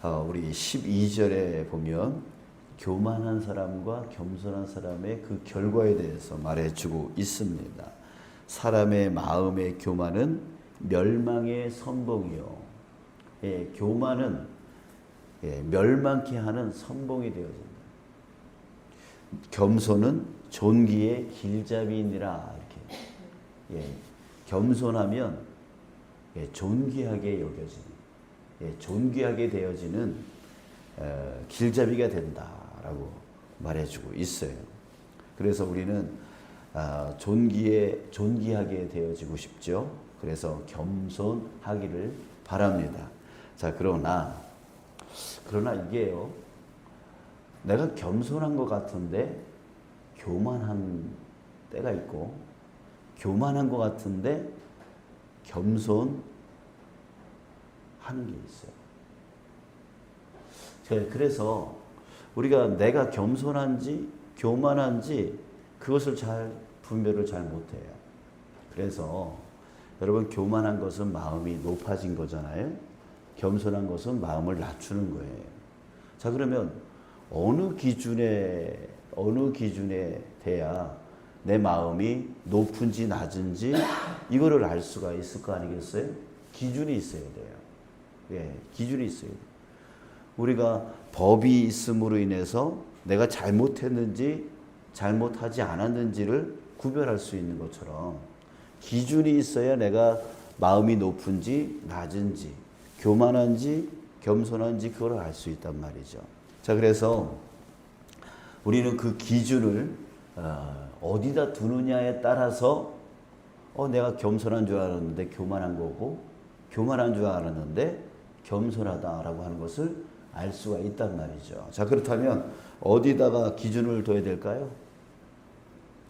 우리 12절에 보면 교만한 사람과 겸손한 사람의 그 결과에 대해서 말해주고 있습니다. 사람의 마음의 교만은 멸망의 선봉이요. 교만은 멸망케 하는 선봉이 되어진다. 겸손은 존귀의 길잡이니라. 이렇게 겸손하면 존귀하게 여겨지는, 존귀하게 되어지는 길잡이가 된다라고 말해주고 있어요. 그래서 우리는 존귀하게 되어지고 싶죠. 그래서 겸손하기를 바랍니다. 자, 그러나 이게요, 내가 겸손한 것 같은데 교만한 때가 있고, 교만한 것 같은데 겸손하는 게 있어요. 그래서 우리가 내가 겸손한지 교만한지 그것을 분별을 잘 못해요. 그래서 여러분, 교만한 것은 마음이 높아진 거잖아요. 겸손한 것은 마음을 낮추는 거예요. 자, 그러면 어느 기준에 돼야 내 마음이 높은지 낮은지 이거를 알 수가 있을 거 아니겠어요? 기준이 있어야 돼요. 기준이 있어야 돼요. 우리가 법이 있음으로 인해서 내가 잘못했는지 잘못하지 않았는지를 구별할 수 있는 것처럼 기준이 있어야 내가 마음이 높은지 낮은지 교만한지 겸손한지 그걸 알 수 있단 말이죠. 자, 그래서 우리는 그 기준을 어디다 두느냐에 따라서 내가 겸손한 줄 알았는데 교만한 거고, 교만한 줄 알았는데 겸손하다라고 하는 것을 알 수가 있단 말이죠. 자, 그렇다면 어디다가 기준을 둬야 될까요?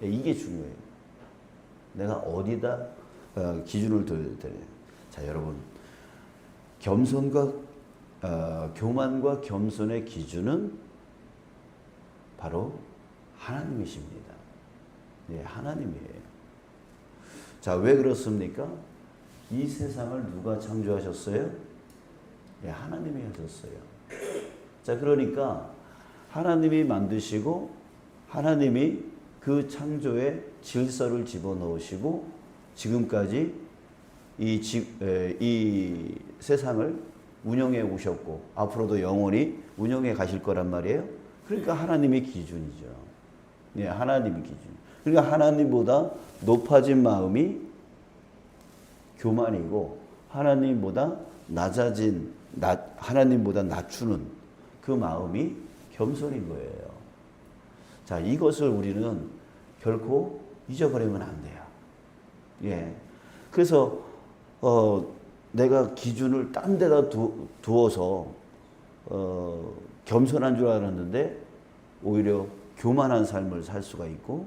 이게 중요해요. 내가 어디다 기준을 둬야 돼요. 자, 여러분, 교만과 겸손의 기준은 바로 하나님이십니다. 하나님이에요. 자, 왜 그렇습니까? 이 세상을 누가 창조하셨어요? 하나님이 하셨어요. 자, 그러니까 하나님이 만드시고 하나님이 그 창조에 질서를 집어넣으시고 지금까지 이 세상을 운영해 오셨고 앞으로도 영원히 운영해 가실 거란 말이에요. 그러니까 하나님의 기준이죠. 하나님의 기준. 그러니까 하나님보다 높아진 마음이 교만이고 하나님보다 하나님보다 낮추는 그 마음이 겸손인 거예요. 자, 이것을 우리는 결코 잊어버리면 안 돼요. 그래서 내가 기준을 딴 데다 두어서 겸손한 줄 알았는데 오히려 교만한 삶을 살 수가 있고,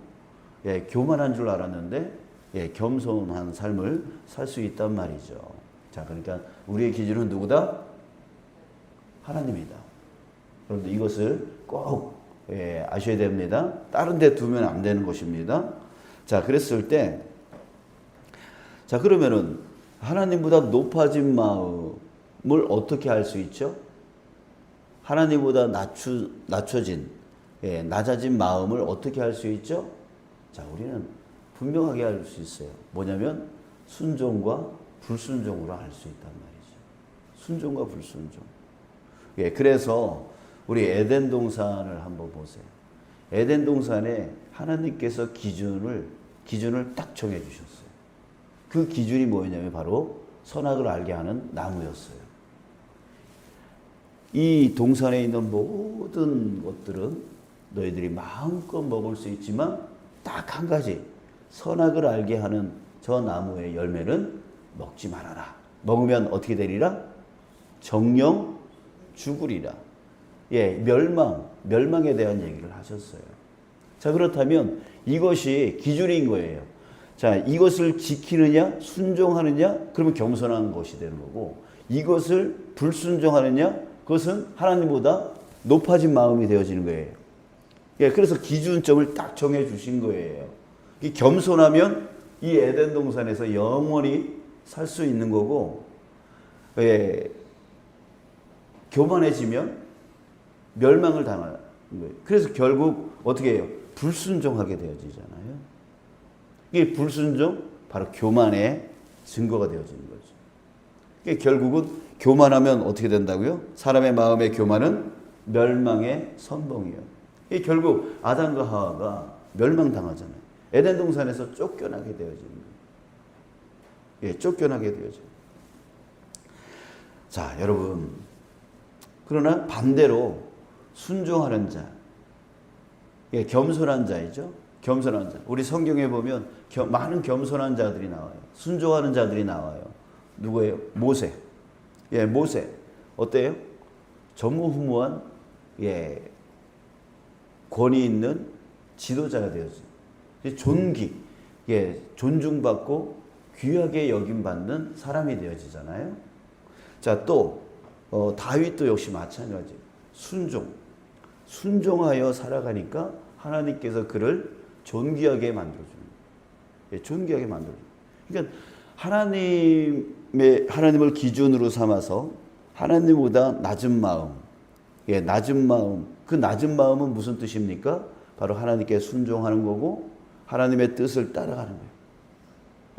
교만한 줄 알았는데 겸손한 삶을 살 수 있단 말이죠. 자, 그러니까 우리의 기준은 누구다? 하나님이다. 그런데 이것을 꼭 아셔야 됩니다. 다른 데 두면 안 되는 것입니다. 자, 그랬을 때, 자, 그러면은 하나님보다 높아진 마음을 어떻게 알 수 있죠? 하나님보다 낮춰진, 낮아진 마음을 어떻게 알 수 있죠? 자, 우리는 분명하게 알 수 있어요. 뭐냐면 순종과 불순종으로 알 수 있단 말이죠. 순종과 불순종. 그래서 우리 에덴 동산을 한번 보세요. 에덴 동산에 하나님께서 기준을 딱 정해 주셨어요. 그 기준이 뭐였냐면 바로 선악을 알게 하는 나무였어요. 이 동산에 있는 모든 것들은 너희들이 마음껏 먹을 수 있지만 딱 한 가지, 선악을 알게 하는 저 나무의 열매는 먹지 말아라. 먹으면 어떻게 되리라? 정령 죽으리라. 멸망에 대한 얘기를 하셨어요. 자, 그렇다면 이것이 기준인 거예요. 자, 이것을 지키느냐, 순종하느냐, 그러면 겸손한 것이 되는 거고, 이것을 불순종하느냐, 그것은 하나님보다 높아진 마음이 되어지는 거예요. 그래서 기준점을 딱 정해 주신 거예요. 이 겸손하면 이 에덴 동산에서 영원히 살 수 있는 거고, 교만해지면 멸망을 당하는 거예요. 그래서 결국 어떻게 해요? 불순종하게 되어지잖아요. 이게 불순종, 바로 교만의 증거가 되어지는 거죠. 이게 결국은 교만하면 어떻게 된다고요? 사람의 마음의 교만은 멸망의 선봉이에요. 이게 결국 아담과 하와가 멸망당하잖아요. 에덴 동산에서 쫓겨나게 되어지는 거예요. 예, 쫓겨나게 되어져요. 자, 여러분. 그러나 반대로 순종하는 자, 예, 겸손한 자이죠. 겸손한 자. 우리 성경에 보면 많은 겸손한 자들이 나와요. 순종하는 자들이 나와요. 누구예요? 모세. 예, 모세. 어때요? 전무후무한, 예, 권위 있는 지도자가 되었어요. 존귀, 예, 존중받고 귀하게 여김받는 사람이 되어지잖아요. 자, 또 다윗도 역시 마찬가지예요. 순종하여 살아가니까 하나님께서 그를 존귀하게 만들어줍니다. 예, 존귀하게 만들어줍니다. 그러니까 하나님을 기준으로 삼아서 하나님보다 낮은 마음, 예, 낮은 마음. 그 낮은 마음은 무슨 뜻입니까? 바로 하나님께 순종하는 거고 하나님의 뜻을 따라가는 거예요.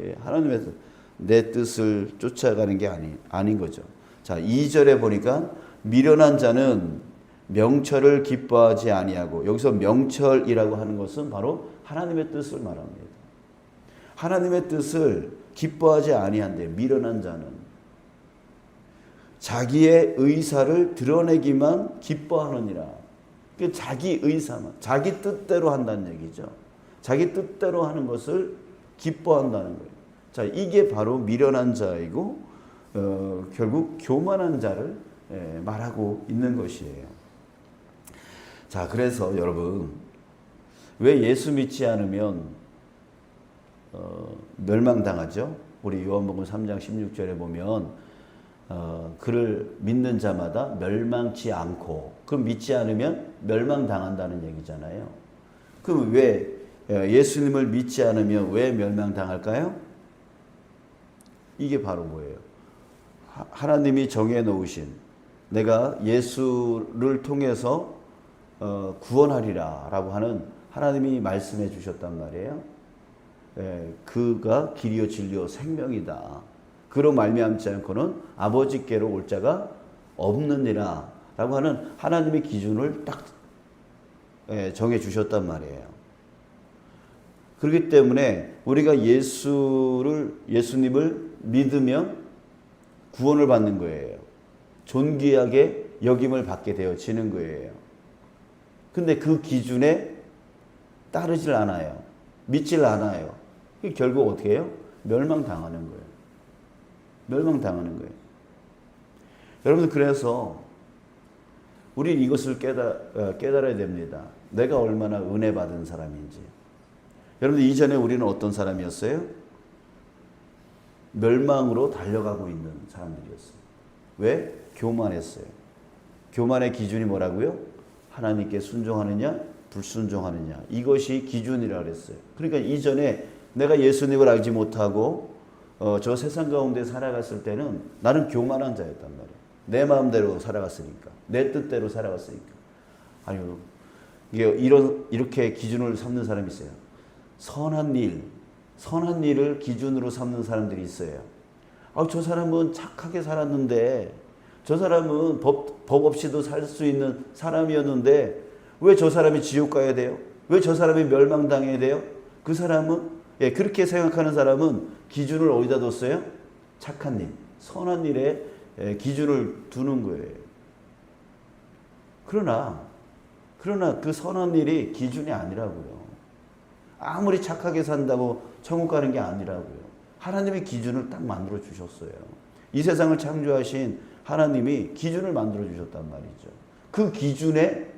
예, 하나님의 뜻, 내 뜻을 쫓아가는 게 아닌 거죠. 자, 2절에 보니까 미련한 자는 명철을 기뻐하지 아니하고, 여기서 명철이라고 하는 것은 바로 하나님의 뜻을 말합니다. 하나님의 뜻을 기뻐하지 아니한대. 미련한 자는 자기의 의사를 드러내기만 기뻐하느니라. 자기 의사만, 자기 뜻대로 한다는 얘기죠. 자기 뜻대로 하는 것을 기뻐한다는 거예요. 자, 이게 바로 미련한 자이고 결국 교만한 자를 말하고 있는 것이에요. 자, 그래서 여러분, 왜 예수 믿지 않으면 멸망당하죠? 우리 요한복음 3장 16절에 보면 그를 믿는 자마다 멸망치 않고, 그럼 믿지 않으면 멸망당한다는 얘기잖아요. 그럼 왜 예수님을 믿지 않으면 왜 멸망당할까요? 이게 바로 뭐예요? 하나님이 정해놓으신, 내가 예수를 통해서 구원하리라 라고 하는 하나님이 말씀해 주셨단 말이에요. 그가 길이요 진리요 생명이다. 그로 말미암지 않고는 아버지께로 올 자가 없느니라 라고 하는 하나님의 기준을 딱 정해 주셨단 말이에요. 그렇기 때문에 우리가 예수님을 믿으면 구원을 받는 거예요. 존귀하게 여김을 받게 되어지는 거예요. 근데 그 기준에 따르질 않아요. 믿질 않아요. 결국 어떻게 해요? 멸망당하는 거예요. 멸망당하는 거예요. 여러분들, 그래서 우리는 이것을 깨달아야 됩니다. 내가 얼마나 은혜 받은 사람인지. 여러분들, 이전에 우리는 어떤 사람이었어요? 멸망으로 달려가고 있는 사람들이었어요. 왜? 교만했어요. 교만의 기준이 뭐라고요? 하나님께 순종하느냐, 불순종하느냐. 이것이 기준이라고 그랬어요. 그러니까 이전에 내가 예수님을 알지 못하고 저 세상 가운데 살아갔을 때는 나는 교만한 자였단 말이에요. 내 마음대로 살아갔으니까. 내 뜻대로 살아갔으니까. 아니요. 이렇게 기준을 삼는 사람이 있어요. 선한 일을 기준으로 삼는 사람들이 있어요. 저 사람은 착하게 살았는데, 저 사람은 법 없이도 살 수 있는 사람이었는데 왜 저 사람이 지옥 가야 돼요? 왜 저 사람이 멸망당해야 돼요? 그 사람은, 그렇게 생각하는 사람은 기준을 어디다 뒀어요? 착한 일, 선한 일에 기준을 두는 거예요. 그러나 그 선한 일이 기준이 아니라고요. 아무리 착하게 산다고 천국 가는 게 아니라고요. 하나님의 기준을 딱 만들어 주셨어요. 이 세상을 창조하신 하나님이 기준을 만들어 주셨단 말이죠. 그 기준에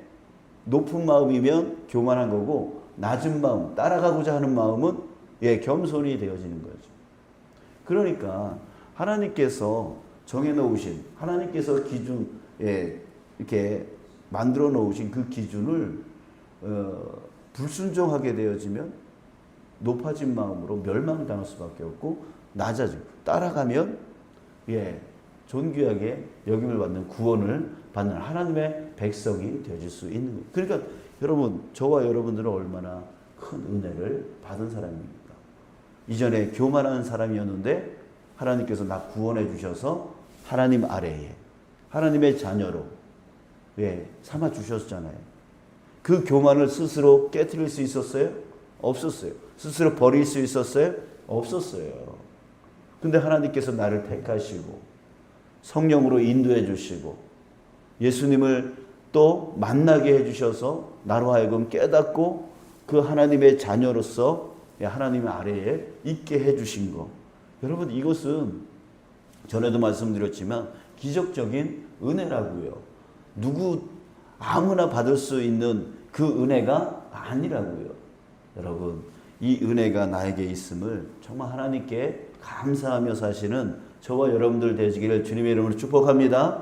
높은 마음이면 교만한 거고, 낮은 마음, 따라가고자 하는 마음은 겸손이 되어지는 거죠. 그러니까 하나님께서 정해놓으신, 하나님께서 기준, 이렇게 만들어 놓으신 그 기준을 불순종하게 되어지면 높아진 마음으로 멸망당할 수밖에 없고, 낮아지고, 따라가면 존귀하게 여김을 받는 구원을 받는 하나님의 백성이 되어질 수 있는 거예요. 그러니까 여러분, 저와 여러분들은 얼마나 큰 은혜를 받은 사람입니까? 이전에 교만한 사람이었는데 하나님께서 나 구원해 주셔서 하나님 아래에 하나님의 자녀로 삼아 주셨잖아요. 그 교만을 스스로 깨트릴 수 있었어요? 없었어요. 스스로 버릴 수 있었어요? 없었어요. 근데 하나님께서 나를 택하시고 성령으로 인도해 주시고 예수님을 또 만나게 해 주셔서 나로 하여금 깨닫고 그 하나님의 자녀로서 하나님 아래에 있게 해 주신 거. 여러분, 이것은 전에도 말씀드렸지만 기적적인 은혜라고요. 아무나 받을 수 있는 그 은혜가 아니라고요. 여러분, 이 은혜가 나에게 있음을 정말 하나님께 감사하며 사시는 저와 여러분들 되시기를 주님의 이름으로 축복합니다.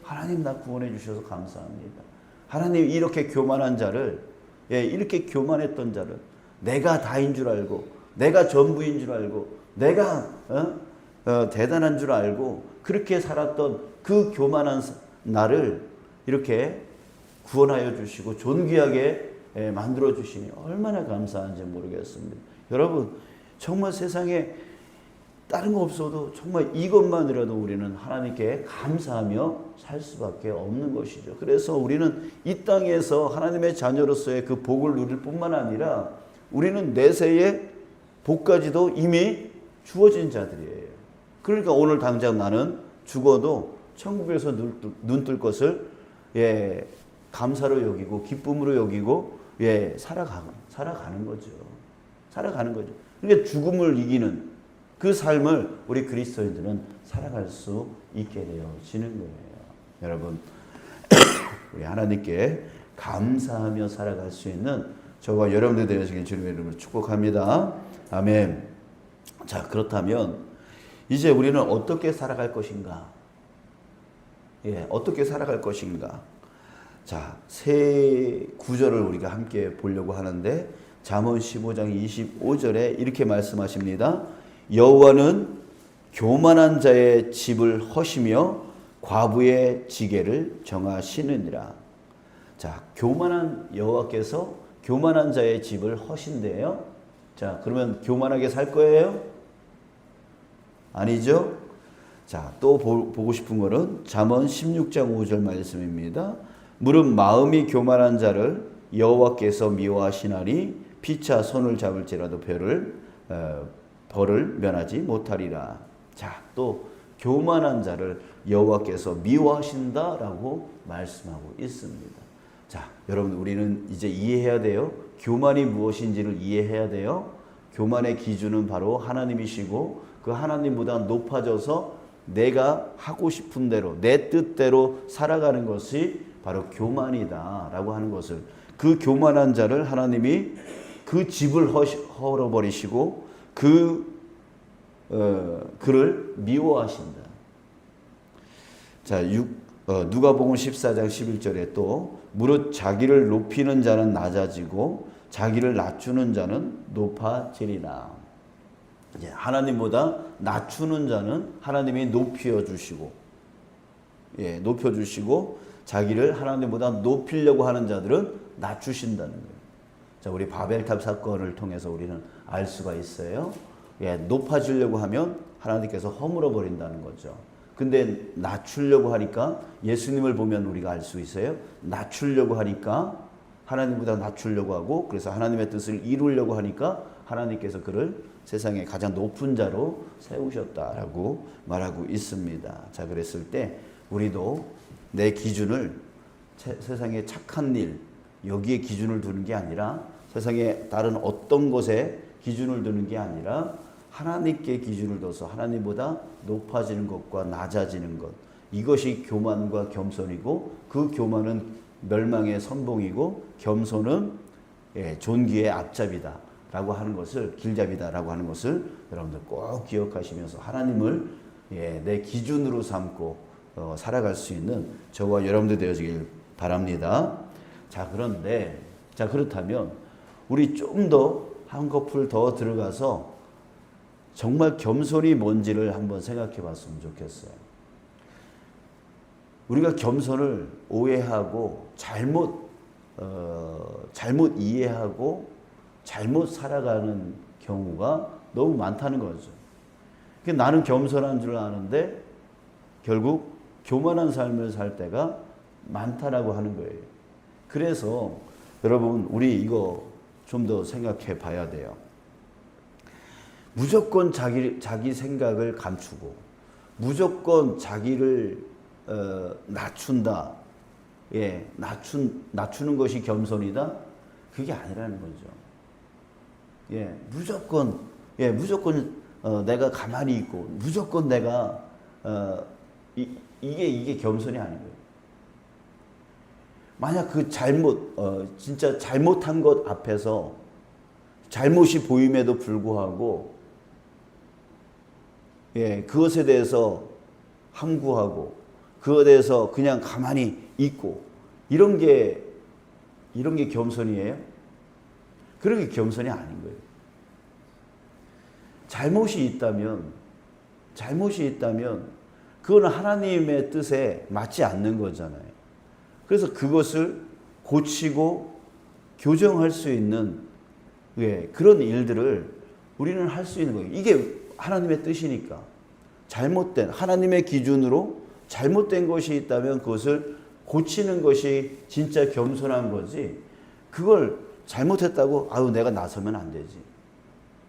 하나님, 나 구원해 주셔서 감사합니다. 하나님, 이렇게 교만한 자를, 이렇게 교만했던 자를 내가 다인 줄 알고, 내가 전부인 줄 알고, 내가 대단한 줄 알고 그렇게 살았던 그 교만한 나를 이렇게 구원하여 주시고 존귀하게 만들어 주시니 얼마나 감사한지 모르겠습니다. 여러분, 정말 세상에 다른 거 없어도 정말 이것만이라도 우리는 하나님께 감사하며 살 수밖에 없는 것이죠. 그래서 우리는 이 땅에서 하나님의 자녀로서의 그 복을 누릴 뿐만 아니라 우리는 내세의 복까지도 이미 주어진 자들이에요. 그러니까 오늘 당장 나는 죽어도 천국에서 눈 뜰 것을 감사로 여기고 기쁨으로 여기고 살아가는 거죠. 살아가는 거죠. 그러니까 죽음을 이기는 그 삶을 우리 그리스도인들은 살아갈 수 있게 되어지는 거예요. 여러분, 우리 하나님께 감사하며 살아갈 수 있는 저와 여러분들 되시길 주님의 이름으로 축복합니다. 아멘. 자, 그렇다면 이제 우리는 어떻게 살아갈 것인가? 어떻게 살아갈 것인가? 자, 세 구절을 우리가 함께 보려고 하는데 잠언 15장 25절에 이렇게 말씀하십니다. 여호와는 교만한 자의 집을 허시며 과부의 지게를 정하시느니라. 자, 교만한 여호와께서 교만한 자의 집을 허신대요. 자, 그러면 교만하게 살 거예요? 아니죠? 자, 또 보고 싶은 거는 잠언 16장 5절 말씀입니다. 무릇 마음이 교만한 자를 여호와께서 미워하시나니 피차 손을 잡을지라도 벌을 면하지 못하리라. 자, 또 교만한 자를 여호와께서 미워하신다라고 말씀하고 있습니다. 자, 여러분, 우리는 이제 이해해야 돼요. 교만이 무엇인지를 이해해야 돼요. 교만의 기준은 바로 하나님이시고 그 하나님보다 높아져서 내가 하고 싶은 대로 내 뜻대로 살아가는 것이 바로 교만이다라고 하는 것을, 그 교만한 자를 하나님이 그 집을 헐어버리시고 그를 미워하신다. 자, 누가복음 14장 11절에 또 무릇 자기를 높이는 자는 낮아지고 자기를 낮추는 자는 높아지리라. 이제 하나님보다 낮추는 자는 하나님이 높여주시고, 높여주시고 자기를 하나님보다 높이려고 하는 자들은 낮추신다는 거예요. 자, 우리 바벨탑 사건을 통해서 우리는 알 수가 있어요. 높아지려고 하면 하나님께서 허물어 버린다는 거죠. 근데 낮추려고 하니까 예수님을 보면 우리가 알 수 있어요. 낮추려고 하니까 하나님보다 낮추려고 하고, 그래서 하나님의 뜻을 이루려고 하니까 하나님께서 그를 세상의 가장 높은 자로 세우셨다라고 말하고 있습니다. 자, 그랬을 때 우리도 내 기준을 세상의 착한 일, 여기에 기준을 두는 게 아니라 세상의 다른 어떤 것에 기준을 두는 게 아니라 하나님께 기준을 둬서 하나님보다 높아지는 것과 낮아지는 것, 이것이 교만과 겸손이고, 그 교만은 멸망의 선봉이고 겸손은 존귀의 앞잡이다 라고 하는 것을, 길잡이다라고 하는 것을 여러분들 꼭 기억하시면서 하나님을 내 기준으로 삼고 살아갈 수 있는 저와 여러분들 되어지길 바랍니다. 자, 그런데 그렇다면 우리 좀 더 한 커플 더 들어가서 정말 겸손이 뭔지를 한번 생각해 봤으면 좋겠어요. 우리가 겸손을 오해하고 잘못 이해하고 잘못 살아가는 경우가 너무 많다는 거죠. 나는 겸손한 줄 아는데 결국 교만한 삶을 살 때가 많다라고 하는 거예요. 그래서 여러분 우리 이거 좀 더 생각해 봐야 돼요. 무조건 자기 생각을 감추고 무조건 자기를 낮춘다. 예, 낮추는 것이 겸손이다. 그게 아니라는 거죠. 예, 무조건 내가 가만히 있고 무조건 내가 이게 겸손이 아닌 거예요. 만약 그 진짜 잘못한 것 앞에서 잘못이 보임에도 불구하고 예, 그것에 대해서 함구하고 그것에 대해서 그냥 가만히 있고 이런 게 겸손이에요? 그런 게 겸손이 아닌 거예요. 잘못이 있다면 그거는 하나님의 뜻에 맞지 않는 거잖아요. 그래서 그것을 고치고 교정할 수 있는 그런 일들을 우리는 할 수 있는 거예요. 이게 하나님의 뜻이니까. 하나님의 기준으로 잘못된 것이 있다면 그것을 고치는 것이 진짜 겸손한 거지. 그걸 잘못했다고 내가 나서면 안 되지.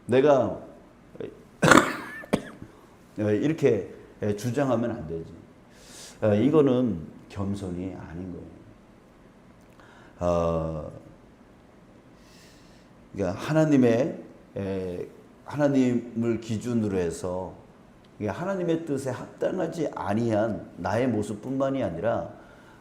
내가 이렇게 주장하면 안 되지. 이거는 겸손이 아닌 거예요. 그러니까 하나님을 기준으로 해서 하나님의 뜻에 합당하지 아니한 나의 모습뿐만이 아니라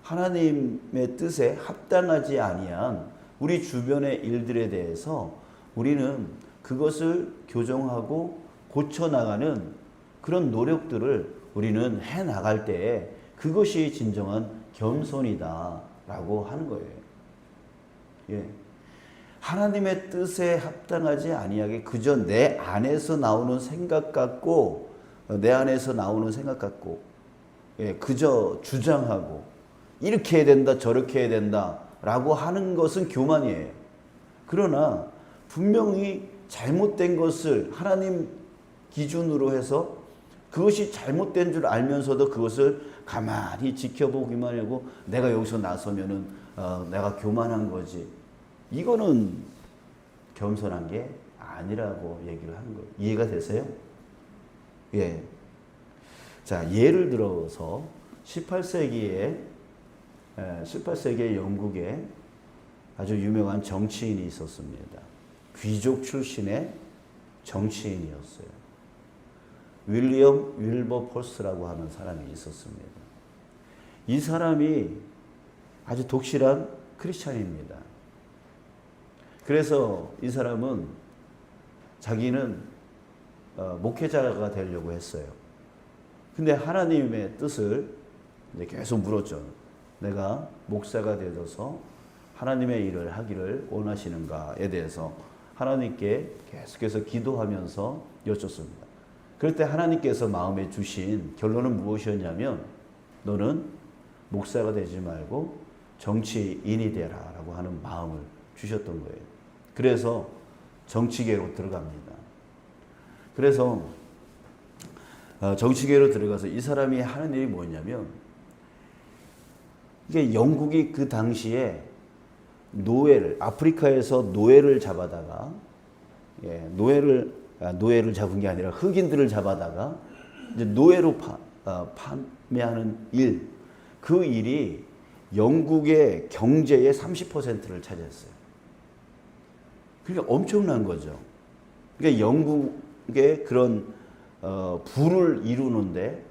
하나님의 뜻에 합당하지 아니한 우리 주변의 일들에 대해서 우리는 그것을 교정하고 고쳐나가는 그런 노력들을 우리는 해나갈 때에 그것이 진정한 겸손이다라고 하는 거예요. 예. 하나님의 뜻에 합당하지 아니하게 그저 내 안에서 나오는 생각 같고 그저 주장하고 이렇게 해야 된다 저렇게 해야 된다라고 하는 것은 교만이에요. 그러나 분명히 잘못된 것을 하나님 기준으로 해서 그것이 잘못된 줄 알면서도 그것을 가만히 지켜보기만 하고 내가 여기서 나서면은 내가 교만한 거지. 이거는 겸손한 게 아니라고 얘기를 하는 거예요. 이해가 되세요? 예. 자, 예를 들어서 18세기에 영국에 아주 유명한 정치인이 있었습니다. 귀족 출신의 정치인이었어요. 윌리엄 윌버포스라고 하는 사람이 있었습니다. 이 사람이 아주 독실한 크리스찬입니다. 그래서 이 사람은 자기는 목회자가 되려고 했어요. 근데 하나님의 뜻을 계속 물었죠. 내가 목사가 되어서 하나님의 일을 하기를 원하시는가에 대해서 하나님께 계속해서 기도하면서 여쭙습니다. 그럴 때 하나님께서 마음에 주신 결론은 무엇이었냐면 너는 목사가 되지 말고 정치인이 되라 라고 하는 마음을 주셨던 거예요. 그래서 정치계로 들어갑니다. 그래서 정치계로 들어가서 이 사람이 하는 일이 뭐냐면 이게 영국이 그 당시에 아프리카에서 노예를 잡아다가 노예를 잡은 게 아니라 흑인들을 잡아다가 이제 노예로 판매하는 일, 그 일이 영국의 경제의 30%를 차지했어요. 그러니까 엄청난 거죠. 그러니까 영국의 그런 부를 이루는데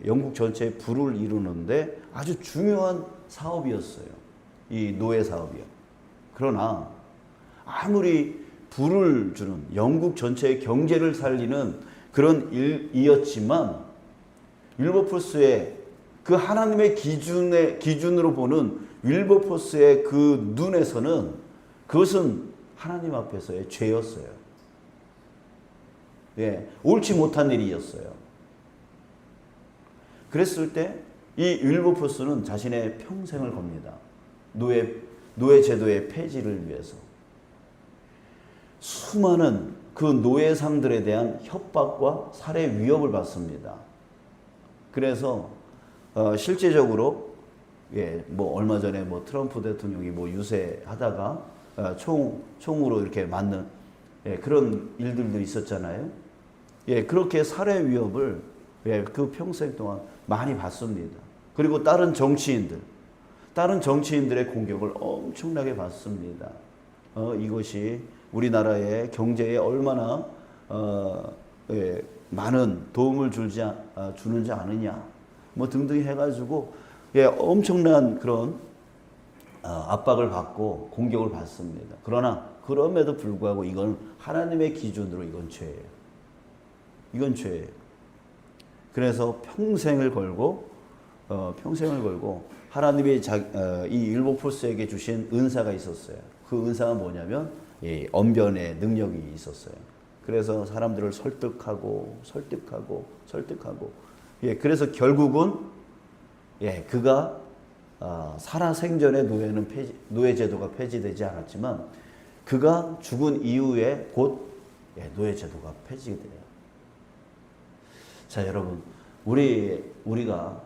영국 전체의 부를 이루는데 아주 중요한 사업이었어요. 이 노예 사업이요. 그러나 아무리 부를 주는 영국 전체의 경제를 살리는 그런 일이었지만 윌버포스의 그 하나님의 기준으로 보는 윌버포스의 그 눈에서는 그것은 하나님 앞에서의 죄였어요. 예, 옳지 못한 일이었어요. 그랬을 때 이 윌버포스는 자신의 평생을 겁니다. 노예 제도의 폐지를 위해서. 수많은 그 노예상들에 대한 협박과 살해 위협을 받습니다. 그래서 실제적으로 뭐 얼마 전에 뭐 트럼프 대통령이 뭐 유세하다가 총으로 이렇게 맞는 그런 일들도 있었잖아요. 그렇게 살해 위협을 그 평생 동안 많이 받습니다. 그리고 다른 정치인들의 공격을 엄청나게 받습니다. 이것이 우리나라의 경제에 얼마나 많은 도움을 주는지 아느냐, 뭐 등등 해가지고 엄청난 그런 압박을 받고 공격을 받습니다. 그럼에도 불구하고 이건 하나님의 기준으로 이건 죄예요. 이건 죄예요. 그래서 평생을 걸고 하나님이 이 윌버포스에게 주신 은사가 있었어요. 그 은사가 뭐냐면 언변의 능력이 있었어요. 그래서 사람들을 설득하고 그래서 결국은 그가 살아생전에 노예 제도가 폐지되지 않았지만 그가 죽은 이후에 곧 노예 제도가 폐지돼요. 자, 여러분, 우리가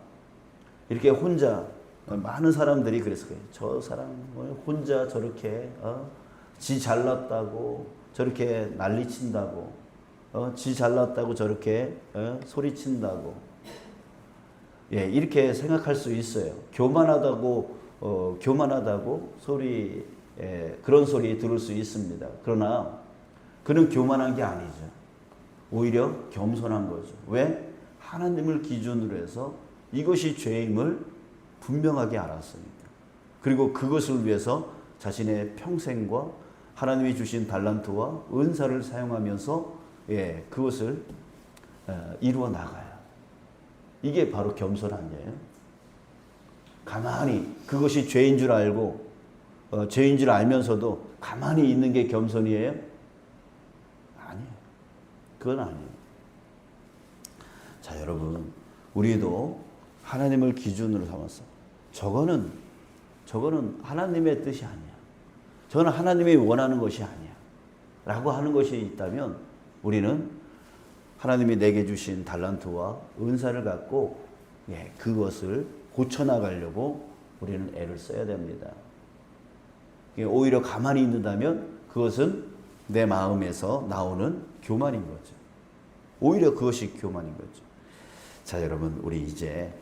이렇게 혼자 많은 사람들이 그래서 저 사람 혼자 저렇게 지 잘났다고 저렇게 난리친다고 지 잘났다고 저렇게 소리친다고 이렇게 생각할 수 있어요. 교만하다고 그런 소리 들을 수 있습니다. 그러나 그는 교만한 게 아니죠. 오히려 겸손한 거죠. 왜? 하나님을 기준으로 해서 이것이 죄임을 분명하게 알았으니까. 그리고 그것을 위해서 자신의 평생과 하나님이 주신 달란트와 은사를 사용하면서 그것을 이루어 나가요. 이게 바로 겸손 아니에요? 가만히 그것이 죄인 줄 알고 죄인 줄 알면서도 가만히 있는 게 겸손이에요? 아니에요. 그건 아니에요. 자, 여러분, 우리도 하나님을 기준으로 삼아서 저거는 하나님의 뜻이 아니야. 저는 하나님이 원하는 것이 아니야. 라고 하는 것이 있다면 우리는 하나님이 내게 주신 달란트와 은사를 갖고 그것을 고쳐나가려고 우리는 애를 써야 됩니다. 오히려 가만히 있는다면 그것은 내 마음에서 나오는 교만인 거죠. 오히려 그것이 교만인 거죠. 자, 여러분, 우리 이제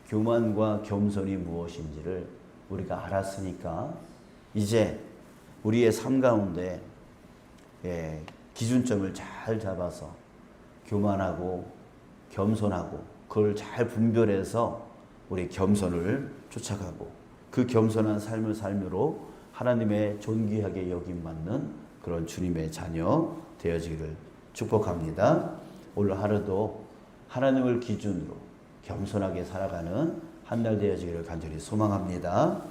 교만과 겸손이 무엇인지를 우리가 알았으니까 이제 우리의 삶 가운데 기준점을 잘 잡아서 교만하고 겸손하고 그걸 잘 분별해서 우리 겸손을 쫓아가고 그 겸손한 삶을 삶으로 하나님의 존귀하게 여김받는 그런 주님의 자녀 되어지기를 축복합니다. 오늘 하루도 하나님을 기준으로 겸손하게 살아가는 한 날 되어지기를 간절히 소망합니다.